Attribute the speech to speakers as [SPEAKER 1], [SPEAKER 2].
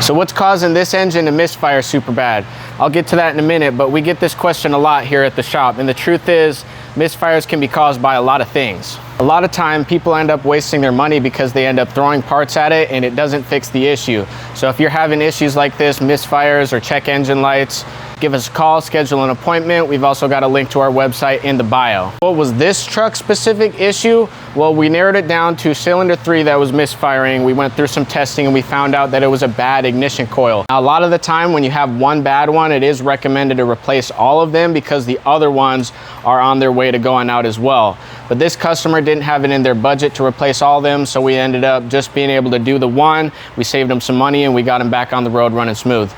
[SPEAKER 1] So what's causing this engine to misfire super bad? I'll get to that in a minute, but we get this question a lot here at the shop, and the truth is misfires can be caused by a lot of things. A lot of time people end up wasting their money because they end up throwing parts at it and it doesn't fix the issue. So if you're having issues like this, misfires or check engine lights, give us a call, schedule an appointment. We've also got a link to our website in the bio. What was this truck specific issue? Well, we narrowed it down to cylinder 3 that was misfiring. We went through some testing and we found out that it was a bad ignition coil. Now, a lot of the time when you have one bad one, it is recommended to replace all of them because the other ones are on their way to going out as well. But this customer didn't have it in their budget to replace all of them, so we ended up just being able to do the one. We saved them some money and we got them back on the road running smooth.